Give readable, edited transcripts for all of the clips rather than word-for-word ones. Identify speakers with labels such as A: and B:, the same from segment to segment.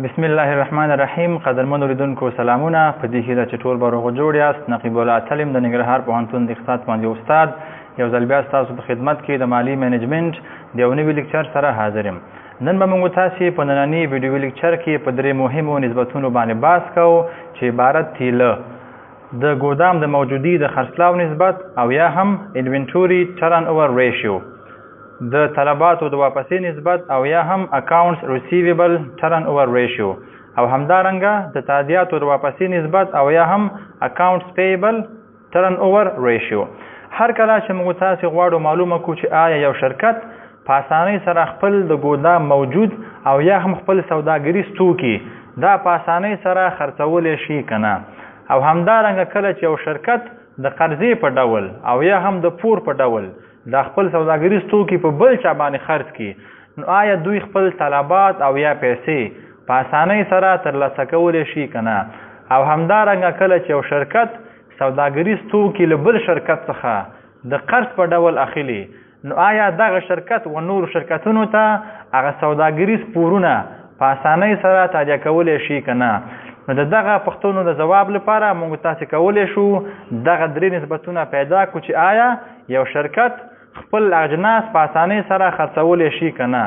A: بسم الله الرحمن الرحیم. قدرمن اوریدونکو سلامونه. په دې هیله چې ټول به روغ جوړ یاست. نقیب الله تلم د ننګرهار پوهنتون د اقتصاد پوهنځي استاد یو ځل بیا ستاسو په خدمت کې د مالي منیجمنټ د یو نوي لیکچر سره حاضر یم. نن به موږ تاسې په ننني ویډیو لیکچر کې په درې مهمو نسبتونو باندې بحث کوو چې عبارت دي له د ګودام د موجودي د خرڅلاو نسبت او یا هم انوینټوري ټرن اوور ریشیو، د طلباتو د واپسې نسبت او یا هم اکاونټس ریسیویبل ټرن اوور ریشیو، او همدارنګه د تادیاتو د واپسې نسبت او یا هم اکاونټس پیبل ټرن اوور ریشیو. هر کله چې موږ تاسې غواړو معلومه کړو چې آیا یو شرکت په اسانۍ سره خپل د ګودام موجود او یا هم خپل سوداګریز توکي دا په اسانۍ سره خرڅولی شي که نه، او همدارنګه کله چې یو شرکت د قرضې په ډول او یا هم د پور په ډول دا خپل سوداګریز توکي په بل چا باندې خرڅ کړي، نو آیا دوی خپل طلبات او یا پیسې په اسانۍ سره ترلاسه کولی شي که نه، او همدارنګه کله چې یو شرکت سوداګریز توکي له بل شرکت څخه د قرض په ډول اخلي، نو آیا دغه شرکت و نورو شرکتونو ته هغه سوداګریز پورونه په اسانۍ سره تادیه کولی شي که نه؟ نو د دغه پوښتنو د ځواب لپاره موږ تاسې کولی شو دغه درې نسبتونه پیدا کړو چې آیا یو شرکت خپل اجناس په اسانۍ سره خرڅولی شي که نه،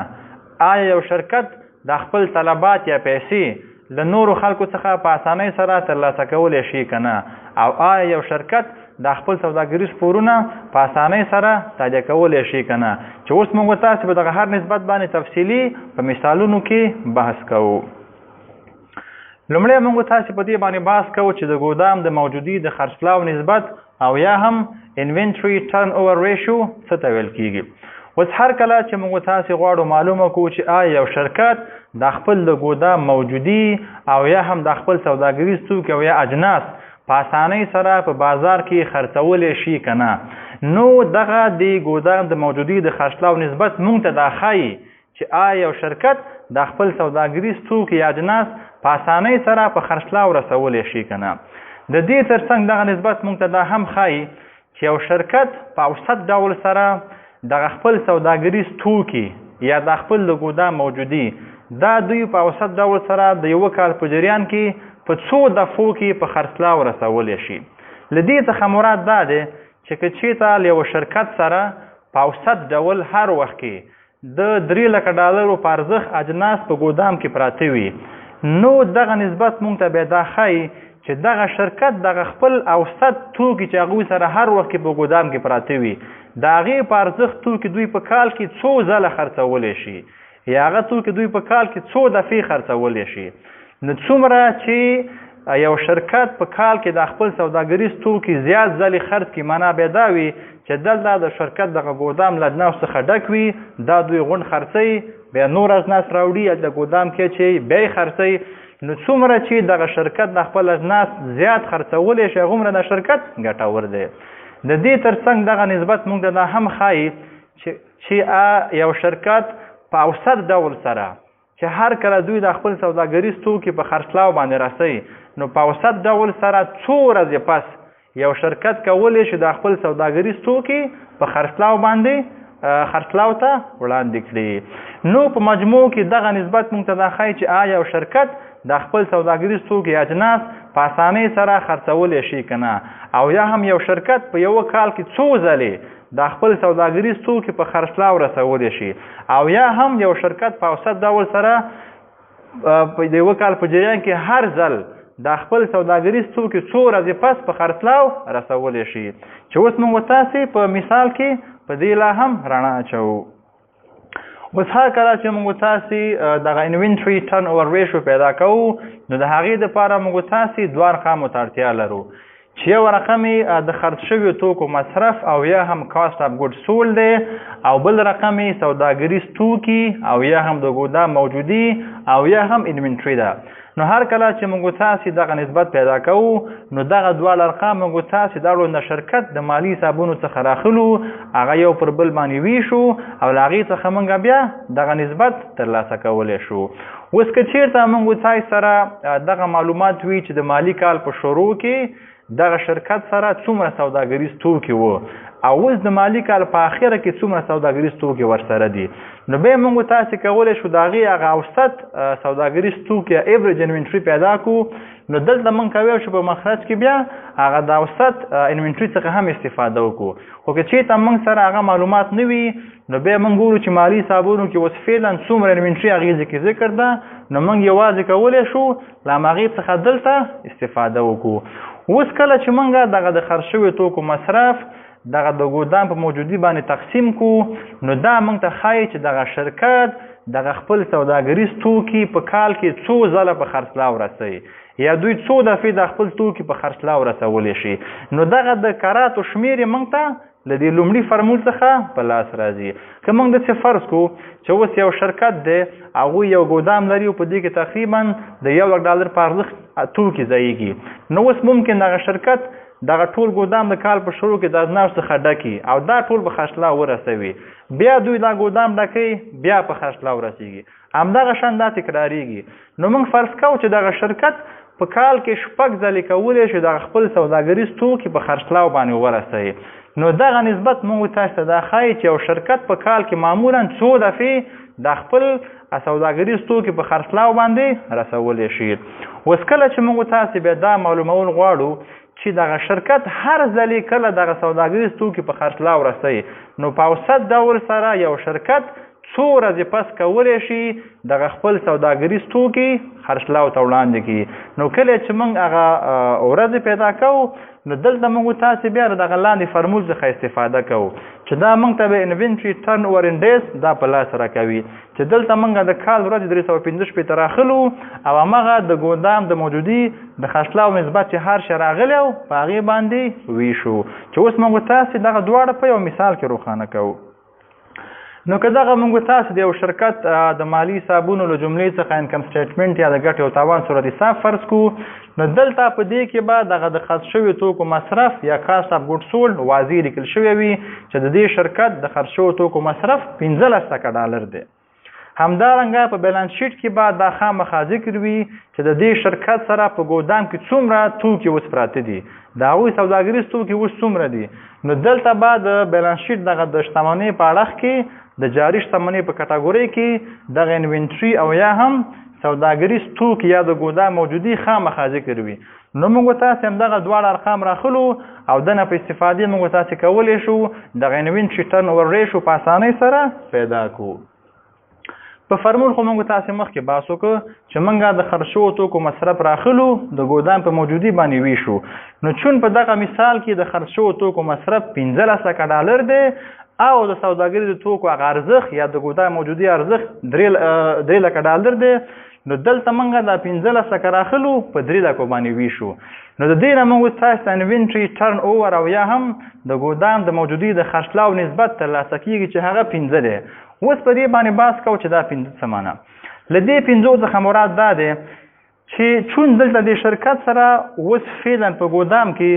A: آیا یو شرکت د خپل طلبات یا پیسې له نورو خلکو څخه په اسانۍ سره ترلاسه کولی شي که نه، او آیا یو شرکت د خپل سوداګریز پورونه په اسانۍ سره تادیه کولی شي که نه، چې اوس موږ تاسې په دغه هر نسبت باندې تفصیلي په مثالونو کې بحث کوو. لومړی موږ تاسې په دې باندې بحث کوو چې د ګودام د موجودي د خرڅلاو نسبت او یا هم انوینټري ټرن اوور ریشیو څه ته ویل کیږي. اوس هر کله چې موږ تاسې غواړو معلومه کړو چې آیا یو شرکت د خپل د ګودام موجودي او یا هم د خپل سوداګریز توکي او یا اجناس په اسانۍ سره په بازار کې خرڅولی شي که نه، نو دغه د ګودام د موجودي د خرڅلاو نسبت موږ ته دا ښایي چې آیا یو شرکت د خپل سوداګریز توکي یا اجناس په اسانۍ سره په خرڅلاو رسولی شي که نه. د دې ترڅنګ دغه نسبت موږ ته دا هم ښایي چې یو شرکت په اوسط ډول سره د خپل سوداګریز توکي یا د خپل د ګودام موجودي دا دوی په اوسط ډول سره د یوه کال په جریان کې په څو دفعو کې په خرڅلاو رسولی شي. له دې څخه مراد دا دی چې که چېرته له یوه شرکت سره په اوسط ډول هر وخت کې د 3 لکه ډالرو په ارزښت اجناس په ګودام کې پراته وي، نو دغه نسبت موږ ته بیا دا ښایي چې دغه شرکت دغه خپل اوسط توکي چې هغوی سره هر وخت کې په ګودام کې پراته وي د هغې په ارزښت توکي دوی په کال کې څو ځله خرڅولی شي، یا هغه توکي دوی په کال کې څو دفعې خرڅولی شي. نو څومره چې یو شرکت په کال کې د خپل سوداګریز توکي زیات ځلې خرڅ کړي، معنا بیا دا وي چې دلته د شرکت دغه ګودام له اجناسو څخه ډک وي، دا دوی غونډ خرڅوي، بیا نور اجناس راوړي د ګودام کې چې بیا یې خرڅوي. نو څومره چې دغه شرکت د خپل اجناس زیات خرڅولی شي هغومره د شرکت ګټور دی. د دې ترڅنګ دغه نسبت موږ ته دا هم ښایي چې یو شرکت په اوسط ډول سره چې هر کله دوی د خپل سوداګریز توکي په خرڅلاو باندې رسوي، نو په اوسط ډول سره څو ورځې پس یو شرکت کولی شي د خپل سوداګریز توکي په خرڅلاو باندې خرڅلاو ته وړاندې کړي. نو په مجموع کې دغه نسبت موږ ته دا ښایي چې آیا یو شرکت د خپل سوداګریز توکي اجناس په اسانۍ سره خرڅولی شي که نه، او یا هم یو شرکت په یوه کال کې څو ځلې د خپل سوداګریز توکي په خرڅلاو رسولی شي، او یا هم یو شرکت په اوسط ډول سره د یوه کال په جریان کې هر ځل د خپل سوداګریز توکي څو ورځې پس په خرڅلاو رسولی شي. چې اوس موږ تاسې په مثال کې په دې لا هم رڼا اچوو. اوس هر کله چې موږ تاسې دغه انوینټري ټرن اوور ریشیو پیدا کوو، نو د هغې دپاره موږ تاسې 2 ارقامو ته اړتیا لرو چې یو رقم یې د خرڅ شویو توکو مصرف او یا هم کاست اف ګوډ سول دی، او بل رقم یې سوداګریز توکي او یا هم د ګودام موجودي او یا هم انوینټري ده. نو هر کله چې موږ تاسې دغه نسبت پیدا کوو، نو دغه 2 ارقام موږ تاسې دا ډول د شرکت د مالي حسابونو څخه راخلو، هغه یو پر بل باندې ویشو او له هغې څخه موږ بیا دغه نسبت ترلاسه کولی شو. اوس که چېرته موږ تاسې سره دغه معلومات وي چې د مالي کال په شروع کې دغه شرکت سره څومره سوداګریز توکي وو، او اوس د مالي کال په اخره کې څومره سوداګریز توکي ورسره دي. نو بیا موږ تاسې کولی شو د هغې هغه اوسط سوداګریز توکي یا ایوریج انوینټري پیدا کړو. نو دلته موږ کولی شو په مخرج کې بیا هغه د اوسط انوینټري څخه هم استفاده وکړو. خو که چېرته موږ سره هغه معلومات نه وي نو بیا موږ ګورو چې مالي حسابونو کې اوس فعلا څومره انوینټري هغې ځای کې ذکر ده، نو موږ یوازې کولی شو له همغې څخه دلته استفاده وکړو. اوس کله چې موږ دغه د خرڅ شوي توکو مصرف دغه د ګودام په موجودي باندې تقسیم کو، نو دا موږ ته ښایي چې دغه شرکت دغه خپل سوداګریز توکي په کال کې څو ځله په خرڅلاو رسوي یا دوی څو دفعې د خپل توکي په خرڅلاو رسولی شي. نو دغه د کراتو شمېر یې موږ ته له دې لومړي فرمول څخه په لاس راځي. که موږ داسې فرض کړو چې اوس یو شرکت دی، هغوی یو ګودام لري او په دې کې تقریبا د $1 په ارزښت توکي ځایږي، نو اوس ممکن دغه شرکت دغه ټول ګودام د کال په شروع کې د اجناسو څخه ډکي او دا ټول په خرڅلاو ورسوي، بیا دوی دا ګودام ډکوي بیا په خرڅلاو رسېږي، همدغه شان دا تکراریږي. نو موږ فرض کوو چې دغه شرکت په کال کې 6 ځلې کولی شي دغه خپل سوداګریز توکي په خرڅلاو باندې ورسوي. نو دغه نسبت موږ تاسو ته دا ښایي چې یو شرکت په کال کې معمولا څو دفعې د خپل سوداګریز توکي په خرڅلاو باندې رسولی شي. اوس کله چې موږ تاسو بیا دا معلومول غواړو چې دغه شرکت هر ځلې کله دغه سوداګریز توکي په خرڅلاو رسوي، نو په اوسط ډول سره یو شرکت څو ورځې پس کولی شي دغه خپل سوداګریز توکي خرڅلاو ته وړاندې کړي. نو کله چې موږ هغه ورځې پیدا کوو نو دلته موږ تاسې بیا د دغه لاندې فرمول څخه استفاده کوو چې دا موږ ته به انوینټري ټرن اوور ان ډیز دا په لاس راکوي چې دلته موږ د کال ورځې 365 راخلو او همغه د ګودام د موجودي د خرڅلاو نسبت چې هر شی راغلی او په هغې باندې ویشو. چې اوس موږ تاسې دغه دواړه په یو مثال کې روښانه کوو. نو که دغه موږ تاسو د یو شرکت د مالي حسابونو له جملې څخه انکم سټیټمنټ یا د ګټې او تاوان صورت حساب فرض کړو، نو دلته په دې کې به دغه د خرڅ شوي توکو مصرف یا کاست اف ګوډ سولډ واضح لیکل شوی وي چې د دې شرکت د خرڅ شوو توکو مصرف $15,000 دی. همدارنګه په بیلانس شیټ کې به دا خامخا ذکر وي چې د دې شرکت سره په ګودام کې څومره توکي اوس پراته دي، د هغوی سوداګریز توکي اوس څومره دي. نو دلته به د بیلانس شیټ دغه د شتمنۍ په اړخ کې د جاري شتمنۍ په کټګورۍ کې دغه انوینټري او یا هم سوداګریز توکي یا د ګودام موجودي خامخا ذکر وي. نو موږ تاسې همدغه دواړه ارقام راخلو او دنه په استفادې موږ تاسې کولی شو دغه انوینټري ټرن اوور ریشو په اسانۍ سره پیدا کړو. په فرمول خو موږ تاسې مخکې بحث وکړو چې موږ د خرڅ شوو توکو مصرف راخلو د ګودام په موجودي باندې ویشو. نو چون په دغه مثال کې د خرڅ شوو توکو مصرف $15,000 دی او د سوداګریزو توکو هغه ارزښت یا د ګودام موجودي ارزښت $3,00,000 دی، نو دلته موږ دا 15,000 راخلو په 3 باندې ویشو. نو د دې نه موږ تاسو ته انوینټري ټرن اوور او یا هم د ګودام د موجودي د خرڅلاو نسبت ترلاسه کیږي چې هغه 15 دی. اوس په دې باندې بحث کوو چې دا 15 څه معنی. له دې 15 څخه مراد دا دی چې چون دلته د شرکت سره اوس فعلا په ګودام کې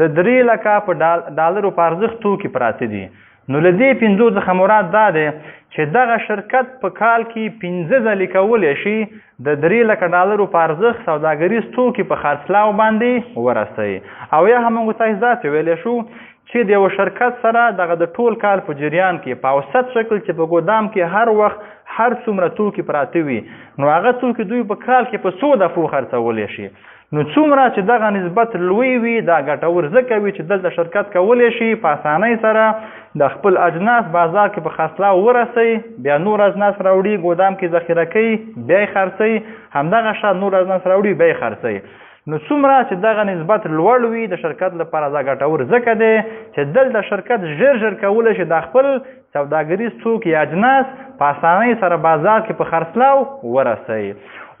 A: د $3,00,000 په ارزښت توکي پراته دي. نو له دې 15 څخه مراد دا دی چې دغه شرکت په کال کې 15 ځلې کولی شي د $3,00,000 په ارزښت سوداګریز توکي په خرڅلاو باندې ورسوي. او یا هم موږ تاسو داسې ویلی شو چې د یو شرکت سره دغه د ټول کال په جریان کې په اوسط شکل چې په ګودام کې هر وخت هر څومره توکي پراته وي، نو هغه توکي دوی په کال کې په 100 دفعو خرڅولی شي. نو څومره چې دغه نسبت لوی وي دا ګټور ځکه وي چې دلته شرکت کولی شي په اسانۍ سره د خپل اجناس بازار کې په خرڅلاو ورسوي، بیا نور اجناس راوړي ګودام کې ذخیره کوي بیا یې خرڅوي، همدغه شان نور اجناس راوړي بیا یې خرڅوي. نو څومره چې دغه نسبت لوړ وي د شرکت لپاره دا ګټور ځکه دی چې دلته شرکت ژر کولی شي د خپل سوداګریز توکي یا اجناس په اسانۍ سره بازار کې په خرڅلاو ورسوي.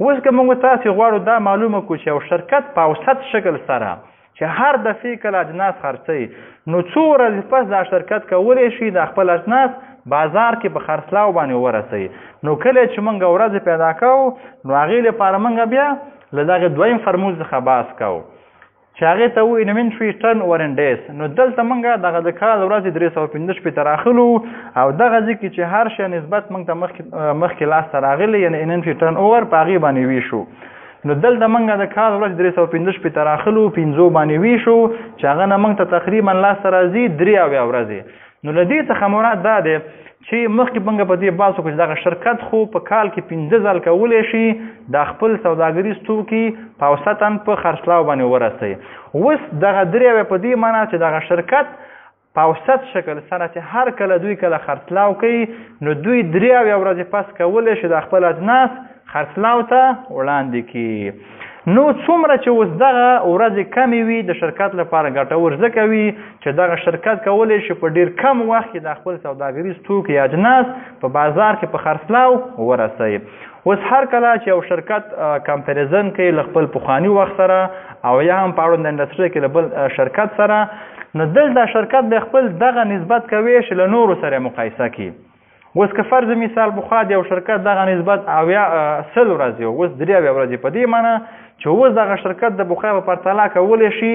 A: اوس که موږ تاسې غواړو دا معلومه کړو چې یو شرکت په اوسط شکل سره چې هر دفعې کله اجناس خرڅوي، نو څو ورځې پس دا شرکت کولی شي د خپل اجناس بازار کې په خرڅلاو باندې ورسوي. نو کله چې موږ ورځې پیدا کوو نو هغې لپاره موږ بیا له دغه دویم فرمول څخه بحث کوو چې هغې ته وایي انوینټري ټرن اوور ان ډیز. نو دلته موږ دغه د کال ورځې 365 راخلو او دغه ځای کې چې هر شی نسبت موږ ته مخکې لاس ته راغلی یعنې انوینټري ټرن اوور په هغې باندې ویشو. نو دلته موږ د کال ورځ 315 ته راخلو 5 باندې ویشو چې هغه نه موږ ته تقریبا لاسته راځي 3 ورځې. نو له دې څخه مراد دا دی چې مخکې موږ په دې بحث وکړو چې دغه شرکت خو په کال کې 15 ځل کولی شي د خپل سوداګریز توکي په اوسطا په خرڅلاو باندې ورسوي. اوس دغه 3 په دې معنی چې دغه شرکت په اوسط شکل سره چې هر کله دوی کله خرڅلاو کوي نو دوی 3 ورځې پس کولی شي د خپل اجناس خرڅلاو ته وړاندې کړي. نو څومره چې اوس دغه ورځې کمې وي د شرکت لپاره ګټور ځکه وي چې دغه شرکت کولی شي په ډیر کم وخت کې د خپل سوداګریز توکي یا اجناس په بازار کې په خرڅلاو ورسوي. اوس هر کله چې یو شرکت کمپیریزن کوي له خپل پخواني وخت سره او یا هم په اړوند انډسټري کې له بل شرکت سره نو دلته شرکت د خپل دغه نسبت کوي چې له نورو سره مقایسه کوي. اوس که فرض مثال بخوا د یو شرکت دغه نسبت او یا 100 ورځې اوس 3 ورځې په دې معنی چې اوس دغه شرکت د بخوا په پرتله کولی شي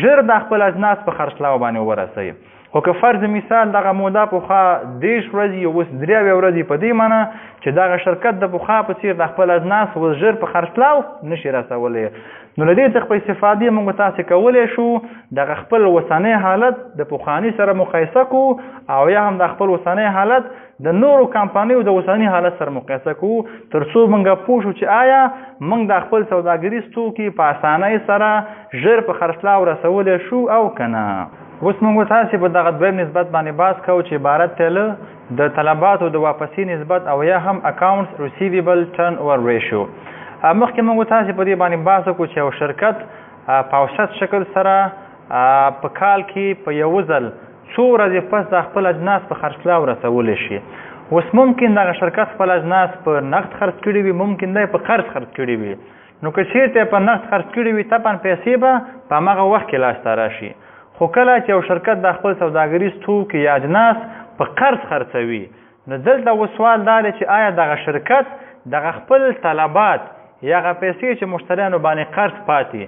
A: ژر د خپل اجناس په خرڅلاو باندې ورسوي. خو که فرض مثال دغه موده پخوا 10 ورځې اوس 3 ورځې په دې معنی چې دغه شرکت د بخوا په څیر د خپل اجناس اوس ژر په خرڅلاو نشي رسولی. نو له دې څخه په استفادې موږ تاسې کولی شو دغه خپل اوسنی حالت د پخواني سره مقایسه کړو او یا هم د خپل اوسنی حالت د نورو کمپنیو د اوسني حالت سره مقایسه کړو تر څو موږ پوه شو چې آیا موږ د خپل سوداګریز توکي په اسانۍ سره ژر په خرڅلاو رسولی شو او که نه. اوس موږ تاسې په دغه دویم نسبت باندې بحث کوو چې عبارت دی له د طلباتو د واپسي نسبت او یا هم اکاونټس ریسیویبل ټرن اوور ریشیو. مخکې موږ تاسې په دې باندې بحث وکړو چې یو شرکت په اوسط شکل سره په کال کې په یو ځل څو ورځې پس د خپل اجناس په خرڅلاو رسولی شي. اوس ممکن دغه شرکت خپل اجناس په نقد خرڅ کړي وي ممکن دی په قرض خرڅ کړي وي. نو که چېرته په نقد خرڅ کړي وي طبعا پیسې به په همغه وخت کې لاسته راشي. خو کله چې یو شرکت د خپل سوداګریز توکي یا اجناس په قرض خرڅوي نو دلته اوس سوال دا دی چې آیا دغه شرکت دغه خپل طلبات یا هغه پیسې چې مشتریانو باندې قرض پاتې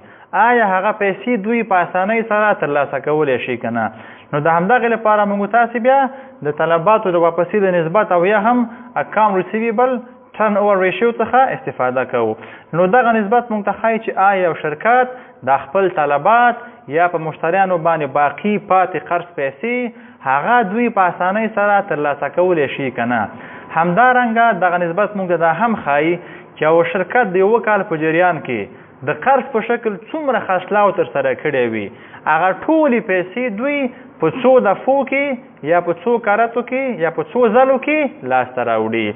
A: آیا هغه پیسې دوی په اسانۍ سره ترلاسه کولی شي که نه. نو د همدغې لپاره موږ تاسې بیا د طلباتو د واپسي د نسبت او یا هم اکاونټ ریسیویبل ټرن اوور ریشیو څخه استفاده کوو. نو دغه نسبت موږ ته ښایي چې آیا یو شرکت د خپل طلبات یا په مشتریانو باندې باقي پاتې قرض پیسې هغه دوی په اسانۍ سره ترلاسه کولی شي که نه. همدارنګه دغه نسبت موږ ته دا هم ښایي چې یو شرکت د یوه کال په جریان کې د قرض په شکل څومره خرڅلاو ترسره کړی وي هغه ټولې پیسې دوی په څو دفعو کې یا په څو کارتو کې یا په څو ځلو کې لاسته راوړي.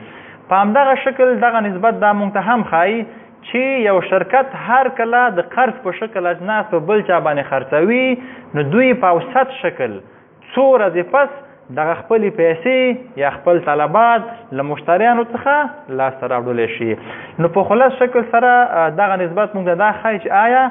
A: په همدغه شکل دغه نسبت دا موږ ته هم ښایي چې یو شرکت هر کله د قرض په شکل اجناس په بل چا باندې خرڅوي نو دوی په اوسط شکل څو ورځې پس دغه خپلې پیسې یا خپل طلبات له مشتریانو څخه لاسته راوړلی شي. نو په خلاص شکل سره دغه نسبت موږ ته دا ښایي چې آیا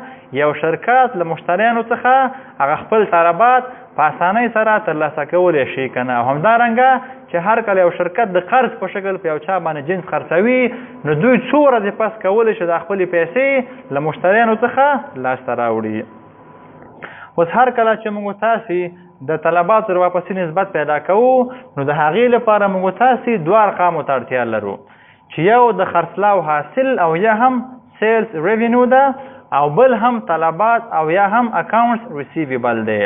A: یو شرکت له مشتریانو څخه هغه خپل طلبات په اسانۍ سره ترلاسه کولی شي که نه. او همدارنګه چې هر کله یو شرکت د قرض په شکل په یو چا باندې جنس خرڅوي نو دوی څو ورځې پس کولی شي د خپلې پیسې له مشتریانو څخه لاسته راوړي. اوس هر کله چې موږ تاسې د طلباتو د واپسي نسبت پیدا کوو نو د هغې لپاره موږ تاسې 2 ارقامو ته اړتیا لرو چې یو د خرڅلاو حاصل او یا هم سیلز ریونیو ده او بل هم طلبات او یا هم اکاونټس ریسیویبل دی.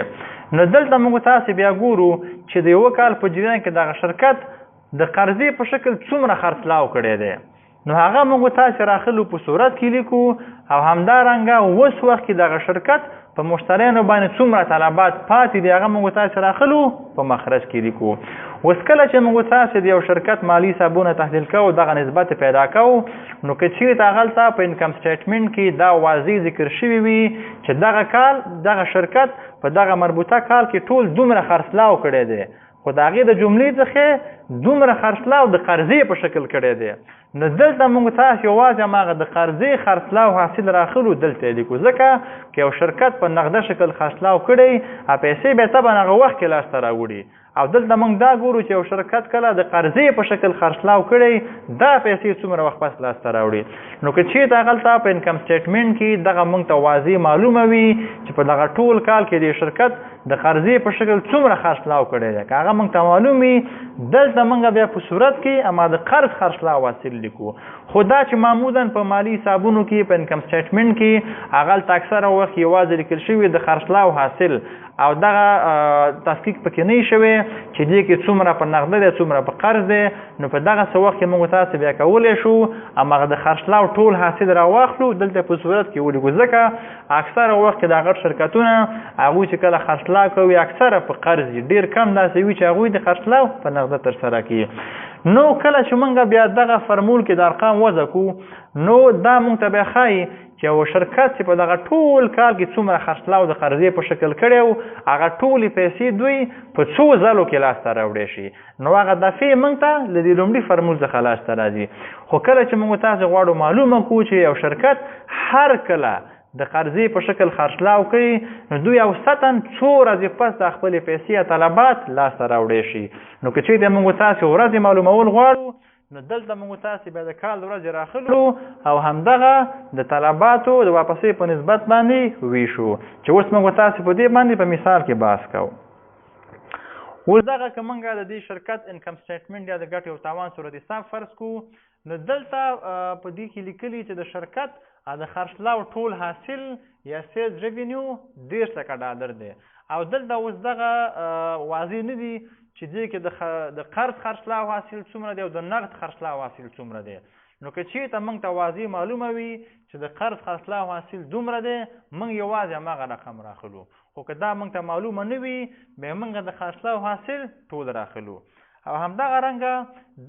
A: نو دلته موږ تاسې بیا ګورو چې د یوه کال په جریان کې دغه شرکت د قرضې په شکل څومره خرڅلاو کړی دی. نو هغه موږ تاسې راخلو په صورت کې لیکو او همدارنګه اوس وخت کې دغه شرکت په مشتریانو باندې څومره طلبات پاتې دي هغه موږ تاسې راخلو په مخرج کې لیکو. اوس کله چې موږ تاسې د یو شرکت مالي حسابونه تحلیل کوو دغه نسبت پیدا کوو نو که چېرته هغلته په انکم سټیټمنټ کې دا واضح ذکر شوي وي چې دغه کال دغه شرکت په دغه مربوطه کال کې ټول دومره خرڅلاو کړی دی خو د هغې د جملې څخه دومره خرڅلاو د قرضې په شکل کړی دی. نو دلته موږ تاسې یوازې هماغه د قرضې خرڅلاو حاصل راخلو دلته لیکو ځکه که یو شرکت په نغده شکل خرڅلاو کړی پیسې به طبعا هغه وخت کې لاسته راوړي او دلته موږ دا ګورو چې یو شرکت کله د قرضې په شکل خرڅلاو کړی دا پیسې څومره وخت پس لاسته راوړي. نو که چېرته هغلته په انکم سټیټمنټ کې دغه موږ ته واضح معلومه وي چې په دغه ټول کال کې د شرکت د قرضې په شکل څومره خرڅلاو کړی دی که هغه موږ ته معلوم وي دلته موږ بیا په صورت کې اما د قرض خرڅلاو حاصل لیکو. خو دا چې معمولا په مالي حسابونو کې په انکم سټیټمنټ کې هغلته اکثره وخت یوازې لیکل شوي د خرڅلاو حاصل او دغه تحقیق پکې نه شوی چې دې کې څومره په نغده دی څومره په قرض دی. نو په دغه څه وخت کې موږ تاسو بیا کولی شو هماغه د خرڅلاو ټول حاصل راواخلو دلته په صورت کې ولیکو. ځکه اکثره وخت کې د غټ شرکتونه هغوی چې کله خرڅلاو کوي اکثره په قرض ډېر کم داسې وي چې هغوی د خرڅلاو په نغده ترسره کوي. نو کله چې موږ بیا دغه فرمول کې د ارقام وضع کړو نو دا موږ ته بیا ښایي چې یو شرکت چې په دغه ټول کال کې څومره خرڅلاو د قرضې په شکل کړی و هغه ټولې پیسې دوی په څو ځلو کې لاسته راوړی شي. نو هغه دفعې موږ ته له دې لومړي فرمول څخه لاسته راځي. خو کله چې موږ تاسو غواړو معلومه کړو چې یو شرکت هر کله د قرضې په شکل خرڅلاو کوي نو دوی اوسطا څو ورځې پس د خپلې پیسې یا طلبات لاسته راوړی شي. نو که چېرته موږ تاسو ورځې معلومول غواړو نو دلته موږ تاسو بیا د کال ورځې راخلو او همدغه د طلباتو د واپسې په نسبت باندې ویشو چې اوس موږ تاسو په دې باندې په مثال کې بحث کوو. اوس دغه که موږ د دې شرکت انکم سټیټمنټ یا د ګټې او تاوان صورت حساب فرض کړو نو دلته په دې کې لیکلي چې د شرکت د خرڅلاو ټول حاصل یا سیلز ریونیو $10,000 دی او دلته اوس دغه واضح نه دي چې دې کې د قرض خرڅلاو حاصل څومره دی او د نقد خرڅلاو حاصل څومره دی. نو که چېرته موږ ته واضح معلومه وي چې د قرض خرڅلاو حاصل دومره دی موږ یوازې هماغه رقم راخلو. خو که دا موږ ته معلومه نه وي بیا موږ د خرڅلاو حاصل ټول راخلو. او همدغه رنګه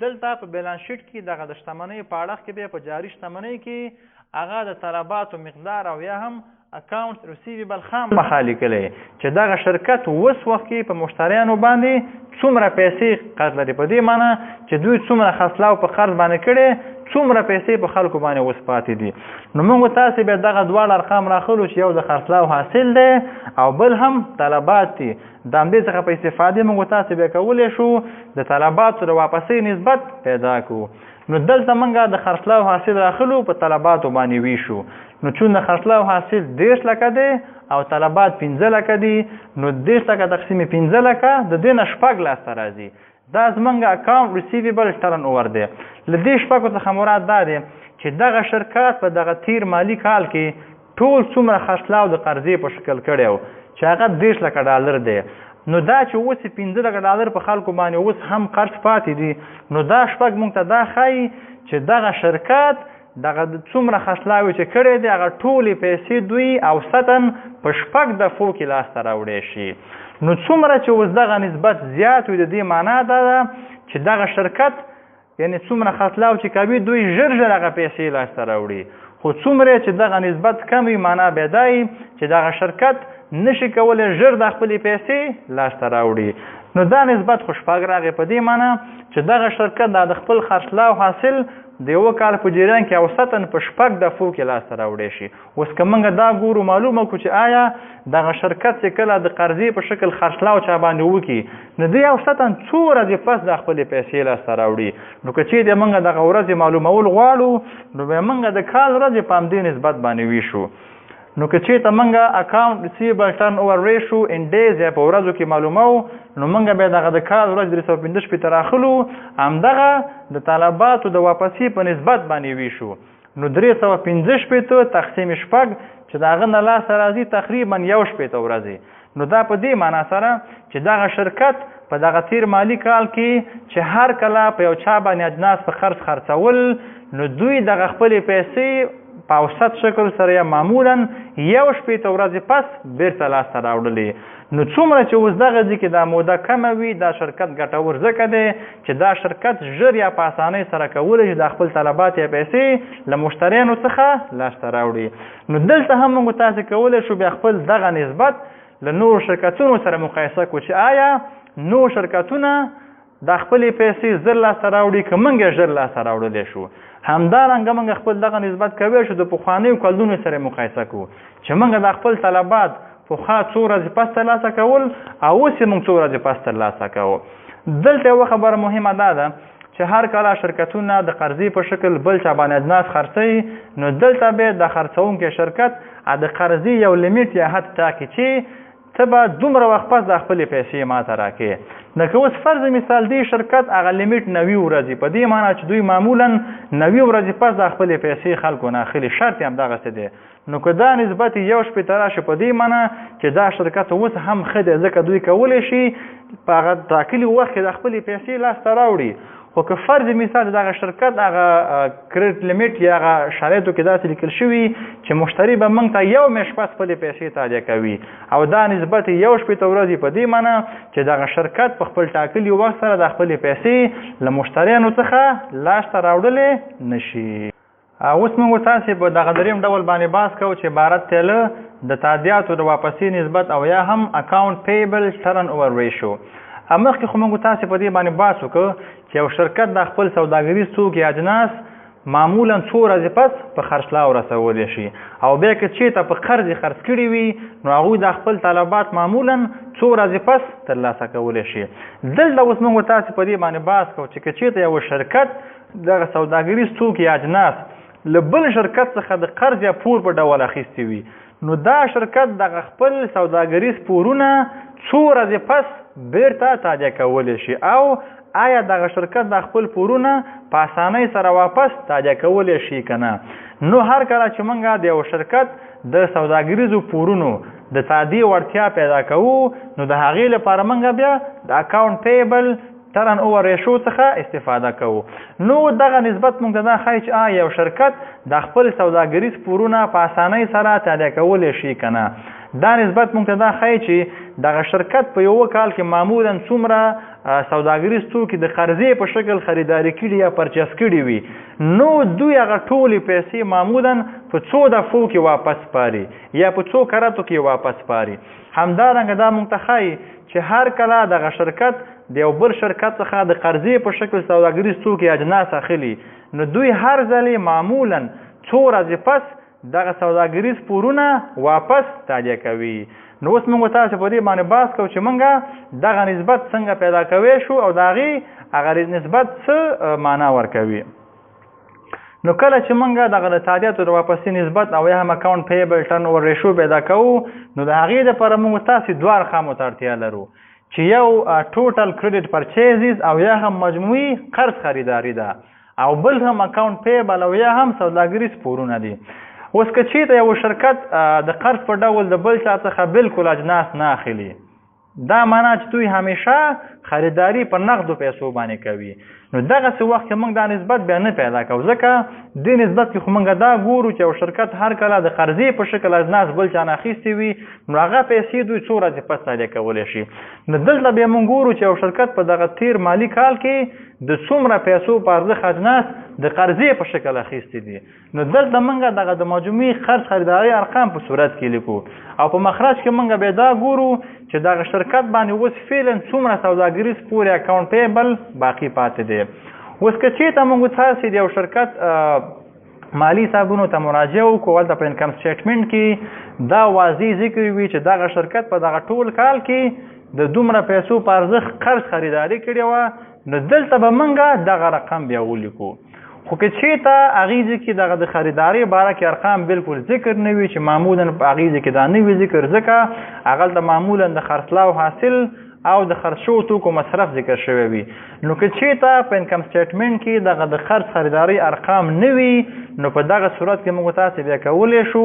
A: دلته په بیلانس شیټ کې دغه د شتمنۍ په اړخ کې بیا په جاري شتمنۍ کې هغه د طلباتو مقدار او یا هم اکاونټ ریسیویبل خامخا لیکلی چې دغه شرکت اوس وخت کې په مشتریانو باندې څومره پیسې قرض لري. په دې معنی چې دوی څومره خرڅلاو په قرض باندې کړی څومره پیسې په خلکو باندې اوس پاتې دي. نو موږ تاسې بیا دغه دواړه ارقام راخلو چې یو د خرڅلاو حاصل دی او بل هم طلبات دي. د همدې څخه په استفادې موږ تاسې بیا کولی شو د طلباتو د واپسۍ نسبت پیدا کړو. نو دلته موږ د خرڅلاو حاصل راخلو په طلباتو باندې ویشو. نو چون د خرڅلاو حاصل 10 لکه دی او طلبات 15 لکه دي نو 10 لکه تقسیم 15 لکه د دې نه 6 لاسته راځي. دا زمونږ اکاونټ ریسیویبل ټرن اوور دی. له دې 6 څخه مراد دا دی چې دغه شرکت په دغه تیر مالی کال کې ټول څومره خرڅلاو د قرضې په شکل کړی و چې هغه $10 لکه دی. نو دا چې اوس $15 لکه په خلکو باندې اوس هم قرض پاتې دي نو دا 6 موږ ته دا ښایي چې دغه شرکت دغه څومره خرڅلاوي چې کړی دی هغه ټولې پیسې دوی اوسطا په 6 دفعو کې لاسته راوړی شي. نو څومره چې اوس دغه نسبت زیات وي د دې معنا دا ده چې دغه شرکت یعنی څومره خرڅلاو چې کوي دوی ژر هغه پیسې لاسته راوړي. خو څومره چې دغه نسبت کم وي معنا بیا دا چې دغه شرکت نشي کولی ژر د خپلې پیسې لاسته راوړي. نو دا نسبت خو 6 راغی په دې معنا چې دغه شرکت د خپل خرڅلاو حاصل د یو کال په جریان کې اوسطا په 6 دفعو کې لاسته راوړی شي. اوس که موږ دا ګورو معلومه کړو چې آیا دغه شرکت چې کله د قرضې په شکل خرڅلاو چا باندې وکړي نو دوی اوسطا څو ورځې پس د خپلې پیسې لاسته راوړي. نو که چېرې موږ دغه ورځې معلومول غواړو نو بیا موږ د کال ورځې په همدې نسبت باندې ویشو. نو که چېرته موږ اکاونټ ریسیویبل ټرن اوور ریشو ان ډیز یا په ورځو کې معلومو نو موږ بیا دغه د کال ورځ 315 راخلو همدغه د طلباتو د واپسې په نسبت باندې ویشو. نو 315 تقسیم 6 چې د هغه نه لاسته راځي تقریبا 1 ورځې. نو دا په دې معنا سره چې دغه شرکت په دغه تیر مالی کال کې چې هر کله په یو چا باندې اجناس په قرض خرڅول نو دوی دغه خپلې پیسې په اوسط شکل سره یا معمولا 1 ورځې پس بیرته لاسته راوړلې. نو څومره چې اوس دغه ځای کې دا موده کمه وي دا شرکت ګټور ځکه دی چې دا شرکت ژر یا په اسانۍ سره کولی شي د خپل طلبات یا پیسې له مشتریانو څخه لاسته راوړي. نو دلته هم موږ تاسې کولی شو بیا خپل دغه نسبت له نورو شرکتونو سره مقایسه کړو چې آیا نور شرکتونه د خپلې پیسې زر لاسته راوړي که موږ یې ژر لاسته راوړلی شو. همدارنګه موږ خپل دغه نسبت کولی شو د پخوانیو کلونو سره مقایسه کړو چې موږ د خپل طلبات پخوا څو ورځې پس ترلاسه کول او اوس یې موږ څو ورځې پس ترلاسه کوو. دلته یوه خبره مهمه دا ده چې هر کله شرکتونه د قرضې په شکل بل چا باندې اجناس خرڅوي نو دلته به د خرڅوونکي شرکت د قرضې یو لیمیټ یا حد ټاکي چې ته به دومره وخت پس د خپلې پیسې ماته راکې. لکه اوس فرض مثال دی شرکت هغه لیمیټ 90 ورځې، په دې معنی چې دوی معمولا 90 ورځې پس د خپلې پیسې خلکو نه اخلي، شرط یې همدغسې دی. نو که دا نسبت یو شپېته راشي په دې معنی چې دا شرکت اوس هم ښه دی، ځکه دوی کولی شي په هغه ټاکلي وخت کې د خپلې پیسې لاسته راوړي. خو که فرض مثال دغه شرکت هغه کریډټ لیمیټ یا هغه شرایطو کې داسې لیکل شوي چې مشتری به موږ ته یو میاشت پس خپلې پیسې تادیه کوي، او دا نسبت یو شپېته ورځې په دې معنی چې دغه شرکت په خپل ټاکلي وخت سره د خپلې پیسې له مشتریانو څخه لاسته راوړلی نشي. اوس موږ تاسې په دغه دریم ډول باندې بحث کوو چې عبارت دی له د تادیاتو د واپسې نسبت او یا هم اکاونټ پیبل ټرن اوور ریشو. مخکې خو موږ تاسې په دې باندې بحث وکړو چې یو شرکت د خپل سوداګریز توکي اجناس معمولا څو ورځې پس په خرڅلاو رسولی شي، او بیا که چېرته په قرض یې خرڅ کړي وي نو هغوی د خپل طلبات معمولا څو ورځې پس ترلاسه کولی شي. دلته اوس موږ تاسې په دې باندې بحث کوو چې که چېرته یو شرکت دغه سوداګریز توکي اجناس له بل شرکت څخه د قرض یا پور په ډول اخیستي وي، نو دا شرکت دغه خپل سوداګریز پورونه څو ورځې پس بیرته تادیه کولی شي، او آیا دغه شرکت د خپل پورونه په اسانۍ سره واپس تادیه کولی شي که نه. نو هر کله چې موږ د یو شرکت د سوداګریزو پورونو د تادیې وړتیا پیدا کوو نو د هغې لپاره موږ بیا د اکاونټ پیبل ټرن اوور ریشو څخه استفاده کوو. نو دغه نسبت موږ ته دا ښایي چې آیا یو شرکت د خپل سوداګریز پورونه په اسانۍ سره تادیه کولی شي که نه. دا نسبت موږ ته دا ښایي چې دغه شرکت په یوه کال کې معمولا څومره سوداګریز توکي د قرضې په شکل خریداري کړي یا پرچیز کړي وي، نو دوی هغه ټولې پیسې معمولا په څو دفعو کې واپس پاري یا په څو کرتو کې واپس پاري. همدارنګه دا موږ ته ښایي چې هر کله دغه شرکت د یو بل شرکت څخه د قرضې په شکل سوداګریز توکي اجناس اخلي، نو دوی هر ځلې معمولا څو ورځې پس دغه سوداګریز پورونه واپس تادیه کوي. نو اوس موږ تاسو په دې باندې بحث کوو چې موږ دغه نسبت څنګه پیدا کوی شو او د هغې هغه نسبت څه معنا ورکوي. نو کله چې موږ دغه د تادیاتو د واپسې نسبت او یا هم اکاونټ پیبل ټرن اوور ریشو پیدا کوو نو د هغې دپاره موږ تاسې دوه ارقامو ته اړتیا لرو چې یو ټوټل کریډټ پرچیزز او یا هم مجموعي قرض خریداري ده، او بل هم اکاونټ پیبل او یا هم سوداګریز پورونه دي. اوس که چېرته یو شرکت د قرض په ډول د بل چا څخه بالکل اجناس نه اخلي، دا معنا چې دوی همیشه خریداري په نقدو پیسو باندې کوي، نو دغسې وخت کې موږ دا نسبت بیا نه پیدا کوو، ځکه دې نسبت کې خو موږ دا ګورو چې یو شرکت هر کله د قرضې په شکل اجناس بل چا نه اخیستې وي نو هغه پیسې دوی څو ورځې پس تادیه کولی شي. نو دلته بیا موږ ګورو چې یو شرکت په دغه تیر مالي کال کې د څومره پیسو په ارزښت اجناس د قرضې په شکل اخیستې دي. نو دلته موږ دغه د مجموعي قرض خریداري ارقام په صورت کې لیکو، او په مخرج کې موږ بیا دا ګورو چې دغه شرکت باندې اوس فعلا څومره سوداګریز پورې اکاونټ پیبل باقي پاتې دی. اوس که چېرته موږ تاسې د یو شرکت مالي حسابونو ته مراجعه وکړو، هلته په انکم سټیټمنټ کې دا واضح ذکر وي چې دغه شرکت په دغه ټول کال کې د دومره پیسو په ارزښت قرض خریداري کړې وه، نو دلته به موږ دغه رقم بیا ولیکو. خو که چېرته هغې ځای کې دغه د خریدارۍ باره کې ارقام بالکل ذکر نه وي چې معمولا په هغې ځای کې دا نه وي ذکر، ځکه هغلته معمولا د خرڅلاو حاصل او د خرڅ شوو توکو مصرف ذکر شوی وي. نو که چېرته په انکم سټیټمنټ کې دغه د قرض خریدارۍ ارقام نه وي نو په دغه صورت کې موږ تاسې بیا کولی شو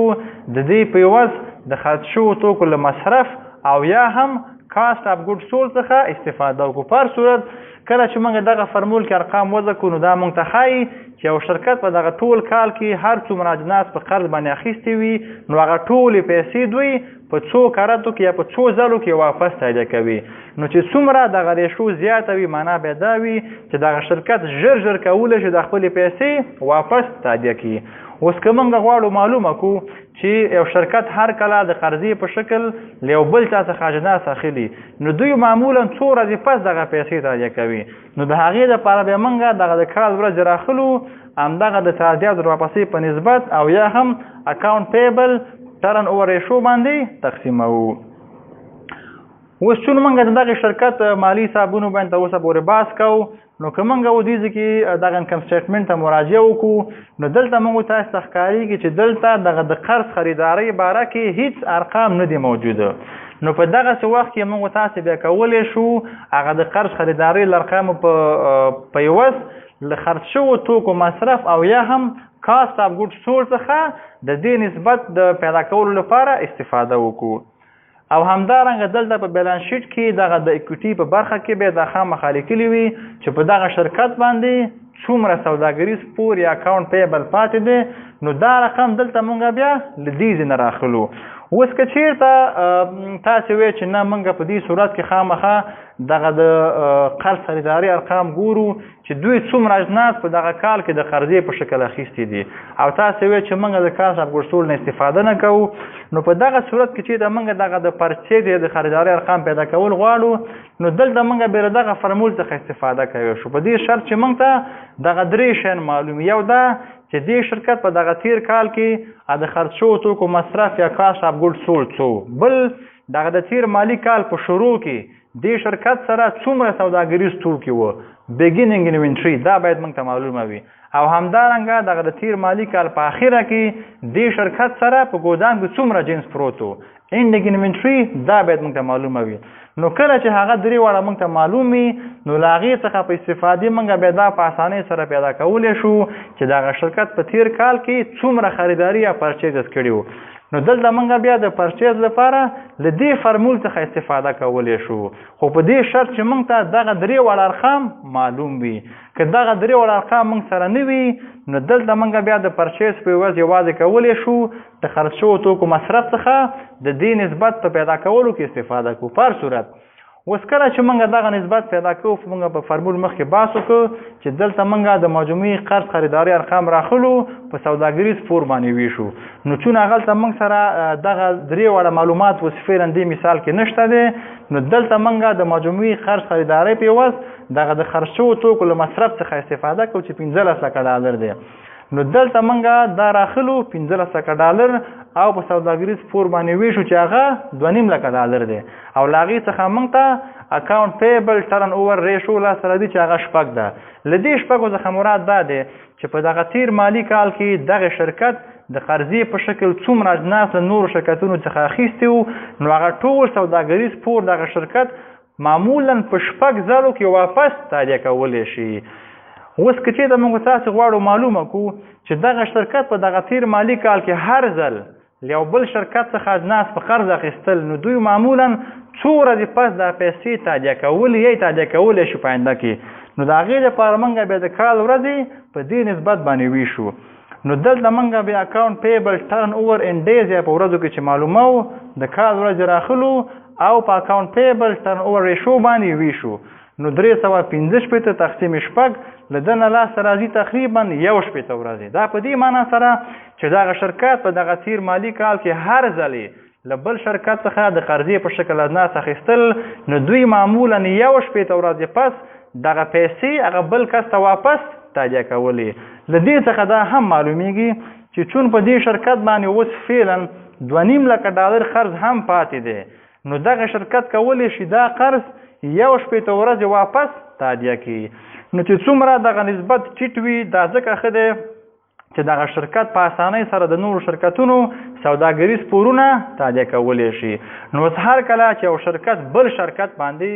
A: د دې په عوض د خرڅ شوو توکو له مصرف او یا هم کاسټ اف ګوډ سول څخه استفاده وکړو. په هر صورت کله چې موږ دغه فرمول کې ارقام وضع کړو نو دا موږ ته ښایي چې یو شرکت په دغه ټول کال کې هر څومره اجناس په قرض باندې اخیستې وي نو هغه ټولې پیسې دوی په څو کرتو کې یا په څو ځلو کې واپس تادیه کوي. نو چې څومره دغه ریشو زیاته وي معنا به دا وي چې دغه شرکت ژر ژر کولی شي د خپلې پیسې واپس تادیه کړي. اوس که موږ غواړو معلومه کړو چې یو شرکت هر کله د قرضې په شکل له یو بل چا څخه اجناس اخلي نو دوی معمولا څو ورځې پس دغه پیسې تادیه کوي، نو د هغې دپاره بیا موږ دغه د کال ورځې راخلو همدغه د تادیاتو د واپسۍ په نسبت او یا هم اکاونټ پیبل ټرن اوور ریشو باندې تقسیموو. اوس چون موږ د دغه شرکت مالي حسابونو باندې تر اوسه پورې بحث کوو نو که موږ ودیځ کې دغه انکم سټیټمنټ ته مراجعه وکړو نو دلته موږ تاسو ته ښکارېږي چې دلته دغه د قرض خریدارۍ باره کې هیڅ ارقام نه دي موجوده. نو په دغسې وخت کې موږ تاسو بیا کولی شو هغه د قرض خریدارۍ له ارقامو په عوض له خرڅ شوو توکو مصرف او یا هم کاست اف ګوډ سولډ څخه د دې نسبت د پیدا کولو لپاره استفاده وکړو. او همدارنګه دلته په بیلانس شیټ کې دغه د اکویټي په برخه کې به دا خامخا لیکلي وي چې په دغه شرکت باندې څومره سوداګریز پور یا اکاونټ پیبل پاتې دی. نو دا رقم دلته مونږ بیا له دې ځای نه راخلو. اوس که چېرته تاسې وایئ چې نه مونږ په دې صورت کې خامخا دغه د قرض خریداري ارقام ګورو چې دوی څومره اجناس په دغه کال کې د قرضې په شکل اخیستي دي او تاسې وایئ چې مونږ د کاست اف ګوډ سولډ نه استفاده نه کوو، نو په دغه صورت کې چې د مونږ دغه د پرچیز د خریداري ارقام پیدا کول غواړو نو دلته مونږ بیا له دغه فرمول څخه استفاده کولی شو. په دې شرط چې مونږ ته دغه درې شیان معلوم یو دا چې دې شرکت په دغه تیر کال کې د خرڅ شوو توکو مصرف یا کاست اف ګوډ سولډ څو، بل دغه د تیر مالی کال په شروع کې دې شرکت سره څومره سوداګریز توکي وو بیګیننګ انوینټري دا باید موږ ته معلومه وي، او همدارنګه دغه د تیر مالی کال په اخره کې دې شرکت سره په ګودام کې څومره جنس پروت و انډینګ انوینټري دا باید موږ ته معلومه وي. نو کله چې هغه درې واړه موږ ته معلوم وي نو له هغې څخه په استفادې موږ بیا دا په اسانۍ سره پیدا کولی شو چې دغه شرکت په تیر کال کې څومره خریداري یا پرچیزز کړي وو. نو دلته موږ بیا د پرچیز لپاره له دې فرمول څخه استفاده کولی شو، خو په دې شرط چې موږ ته دغه درې واړه ارقام معلوم وي. که دغه درې واړه ارقام موږ سره نه وي نو دلته موږ بیا د پرچیز په عوض یوازې کولی شو د خرڅ شوو توکو مصرف څخه د دې نسبت په پیدا کولو کې استفاده کوو. په هر صورت اوس کله چې موږ دغه نسبت پیدا کوو موږ په فرمول مخکې بحث وکړو چې دلته موږ د مجموعي قرض خریداري ارقام راخلو په سوداګریز پور باندې ویشو. نو چون هغلته موږ سره دغه درې واړه معلومات فعلا دې مثال کې نشته دی نو دلته موږ د مجموعي قرض خریداري په عوض دغه د خرڅ شوو توکو له مصرف څخه استفاده کوو چې 15 لکه ډالر دی. نو دلته موږ دا راخلو 15 لکه ډالر او په سوداګریز پور باندې ویشو چې هغه 2.5 لکه ډالر دی او له هغې څخه موږ ته اکاونټ پیبل ټرن اوور ریشو لاسته راځي چې هغه 6 ده. له دې 6 څخه مراد دا دی چې په دغه تیر مالی کال کې دغه شرکت د قرضې په شکل څومره اجناس له نورو شرکتونو څخه اخیستي وو نو هغه ټول سوداګریز پور دغه شرکت معمولا په 6 ځلو کې واپس تادیه کولی شي. اوس که چې د موږ تاسې غواړو معلومه کړو چې دغه شرکت په دغه تیر مالی کال کې هر ځل یو بل شرکت څخه اجناس په قرض اخیستل نو دوی معمولا څو ورځې پس دا پیسې تادیه کولی یا تادیه کولی شي په آینده کې. نو د هغې لپاره موږ بیا د کال ورځې په دې نسبت باندې ویشو. نو دلته موږ بیا اکاونټ پیبل ټرن اوور ان ډیز یا په ورځو کې چې معلومه وو د کال ورځې راخلو او په اکاونټ پیبل ټرن اوور ریشو باندې ویشو. نو 315 تقسیم 6 له دنه لاسته راځي تقریبا 1 ورځې. دا په دې معنی سره چې دغه شرکت په دغه تیر مالی کال کې هر ځلې له بل شرکت څخه د قرضې په شکل اجناس اخیستل نو دوی معمولا 1 ورځې پس دغه پیسې هغه بل کس ته واپس تادیه کولی. له دې څخه دا هم معلومیږي چې چون په دې شرکت باندې اوس فعلا 2.5 لکه ډالر قرض هم پاتې دی نو دغه شرکت کولی شي دا قرض 1 ورځې واپس تادیه کړي. نو چې څومره دغه نسبت ټیټ وي دا ځکه ښه دی چې دغه شرکت په اسانۍ سره د نورو شرکتونو سوداګریز پورونه تادیه کولی شي. نو هر کله چې یو شرکت بل شرکت باندې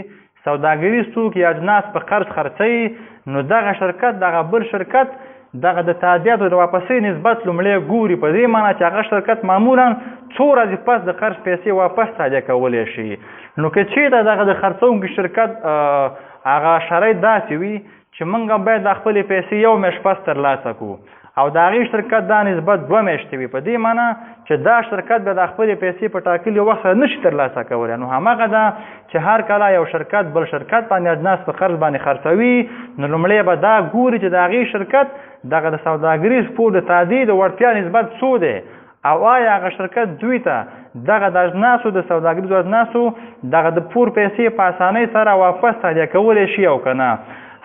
A: سوداګریز توکي اجناس په قرض خرڅوي نو دغه شرکت دغه بل شرکت دغه د تادیاتو د واپسۍ نسبت لومړی ګوري په دې معنی چې هغه شرکت معمولا څو ورځې پس د قرض پیسې واپس تادیه کولی شي. نو که چېرته دغه د خرڅوونکي شرکت هغه شرایط داسې وي چې موږ باید د خپلې پیسې 1 میاشت پس ترلاسه کړو او د هغې شرکت دا نسبت 2 میاشتې وي په دې معنی چې دا شرکت به د خپلې پیسې په ټاکلي وخت سره نشي ترلاسه کولی. نو هماغه ده چې هر کله یو شرکت بل شرکت باندې اجناس په قرض باندې خرڅوي نو لومړی به دا ګوري چې د هغې شرکت دغه د سوداګریز پور د تادیې د وړتیا نسبت څو دی او آیا هغه شرکت دوی ته دغه د اجناسو د سوداګریزو اجناسو دغه د پور پیسې په اسانۍ سره واپس تادیه کولی شي او که نه.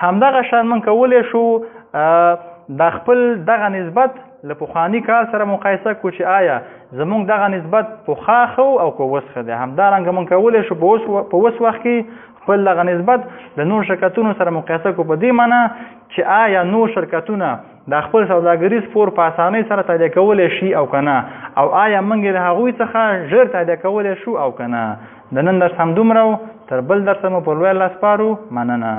A: همدغه شان موږ کولی شو د خپل دغه نسبت له پخواني کال سره مقایسه کړو چې آیا زمونږ دغه نسبت پخوا ښه او که اوس ښه دی. همدارنګه موږ کولی شو په اوس وخت کې خپل دغه نسبت د نور شرکتونو سره مقایسه کړو په دې معنی چې آیا نور شرکتونه د خپل سوداګریز پور په اسانۍ سره تادیه کولی شي او که نه، او آیا موږ د هغوی څخه ژر تادیه کولی شو او که نه. د نن درس همدومره و، تر بل درسه مو په لوی الله سپارو. مننه.